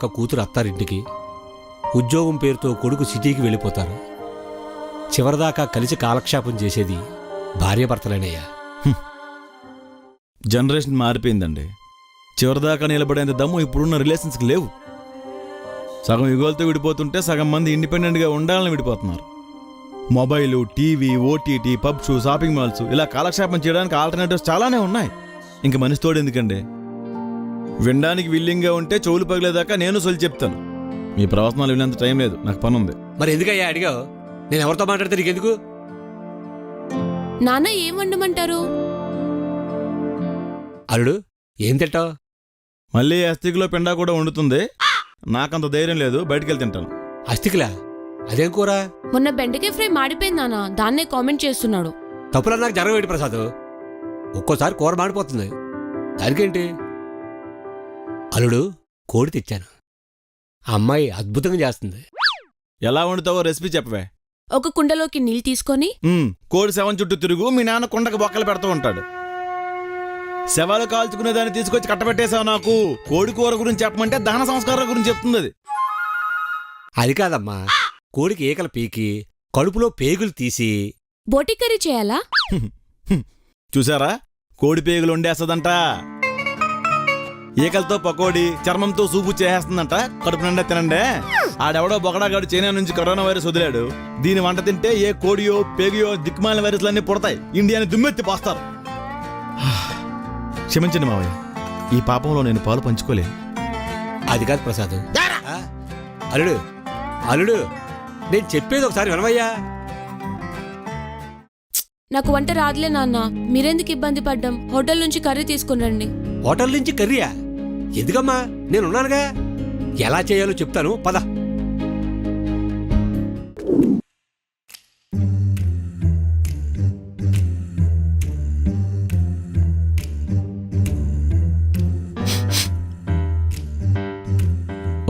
కూతురు అత్తారింటికి, ఉద్యోగం పేరుతో కొడుకు సిటీకి వెళ్ళిపోతారు. చివరిదాకా కలిసి కాలక్షేపం చేసేది భార్యాభర్తలేనయ్యా. జనరేషన్ మారిపోయిందండి. చివరిదాకా నిలబడేంత దమ్ము ఇప్పుడున్న రిలేషన్స్కి లేవు. సగం యుగాలతో విడిపోతుంటే సగం మంది ఇండిపెండెంట్గా ఉండాలని విడిపోతున్నారు. Mobile, TV, OTT, pubs, shopping malls ఇలా కాలక్షేపం చేయడానికి ఆల్టర్నేటివ్స్ చాలానే ఉన్నాయి. ఇంక మనిషి తోడు ఎందుకండి? వినడానికి విల్లింగ్గా ఉంటే చెవులు పగిలేదాకా నేను సొలి చెప్తాను. మీ ప్రవచనాలు వినేంత టైం లేదు, నాకు పని ఉంది. మరి ఎందుకయ్యా అడిగావు? నేను ఎవరితో మాట్లాడితే నీకెందుకు? నాన్న ఏం వండమంటారు? అల్లుడు ఏం తింటావు? మళ్ళీ అస్థికులో పిండా కూడా వండుతుంది. నాకంత ధైర్యం లేదు, బయటికెళ్ళి తింటాను. అస్థికులా? అదేం కూర? మొన్న బెండకాయ ఫ్రై మాడిపోయింది నాన్న, దాన్నే కామెంట్ చేస్తున్నాడు. తప్పులా నాకు జరగబెట్టి ప్రసాద్, ఒక్కోసారి కూర మాడిపోతుంది, దానికేంటి? అల్లుడు కోడి తెచ్చాను, ఆ అమ్మాయి అద్భుతంగా చేస్తుంది. ఎలా వండుతావో రెసిపీ చెప్పవే. ఒక కుండలోకి నీళ్ళు తీసుకొని కోడి శవం చుట్టూ తిరుగు, మీ నాన్న కుండకు బొక్కలు పెడుతూ ఉంటాడు. శవాలు కాల్చుకునే దాన్ని తీసుకొచ్చి కట్టబెట్టేశావు నాకు. కోడి కూర గురించి చెప్పమంటే దహన సంస్కారాల గురించి చెప్తుంది అది. అది కాదమ్మా, కోడికి ఏకలు పీకి కడుపులో పేగులు తీసి బోటి కర్రీ చేయాలా? చూసారా, కోడి పేగులు వండేస్తుందంట. ఈకలతో పకోడి, చర్మంతో సూపు చేసేస్తుందంట. కడుపు నిండా తినండే. ఆడెవడో బొగడాగాడు చైనా నుంచి కరోనా వైరస్ వదిలాడు. దీని వంట తింటే ఏ కోడియో పేగియో దిక్కుమాలిన వైరస్లన్నీ పుడతాయి. ఇండియాని దుమ్మెత్తి పోస్తారు. క్షమించండి మావయ్య, ఈ పాపంలో నేను పాలు పంచుకోలేను. అది కాదు ప్రసాద్. అల్లుడు అల్లుడు నేను చెప్పేది ఒకసారి వినవయ్యా. నాకు వంట రాదులే నాన్న, మీరెందుకు ఇబ్బంది పడ్డం? హోటల్ నుంచి కర్రీ తీసుకుని రండి. హోటల్ నుంచి కర్రీయా? ఎందుకమ్మా, నేనున్నానుగా. ఎలా చేయాలో చెప్తాను, పద.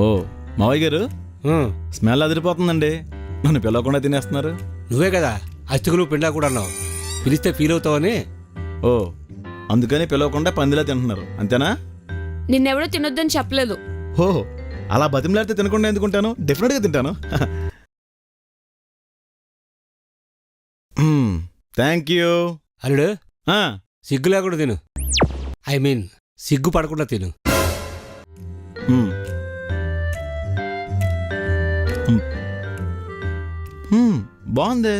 ఓ మావయ్య గారు, స్మెల్ అదిరిపోతుందండి. నన్ను పిలవకుండా తినేస్తున్నారు. నువ్వే కదా అస్థికులు పిండా కూడా అన్నావు, పిలిస్తే ఫీల్ అవుతావని. ఓ, అందుకని పిలవకుండా పందిలా తింటున్నారు అంతేనా? నిన్నెవడో తినొద్దని చెప్పలేదు. ఓ, అలా బతిమలాడితే తినకుండా ఎందుకుంటాను? డెఫినెట్గా తింటాను. Thank you. అల్లుడు సిగ్గు లేకుండా తిను, ఐ మీన్ సిగ్గు పడకుండా తిను. బాగుంది.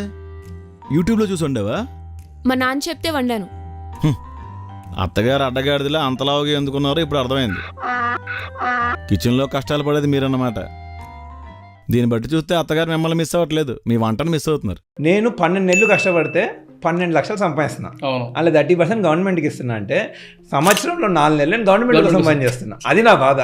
యూట్యూబ్లో చూసి ఉండేవా? మా నాన్న చెప్తే వండాను. అత్తగారు అడ్డగాడిదిలా అంతలావుగా ఎందుకున్నారో ఇప్పుడు అర్థమైంది. కిచెన్లో కష్టాలు పడేది మీరన్నమాట. దీన్ని బట్టి చూస్తే అత్తగారు మిమ్మల్ని మిస్ అవ్వట్లేదు, మీ వంటను మిస్ అవుతున్నారు. నేను 12 నెలలు కష్టపడితే 12 లక్షలు సంపాదిస్తున్నా. అలా 30% గవర్నమెంట్కి ఇస్తున్నా అంటే సంవత్సరంలో 4 నెలలు గవర్నమెంట్ కోసం పని చేస్తున్నా. అది నా బాధ.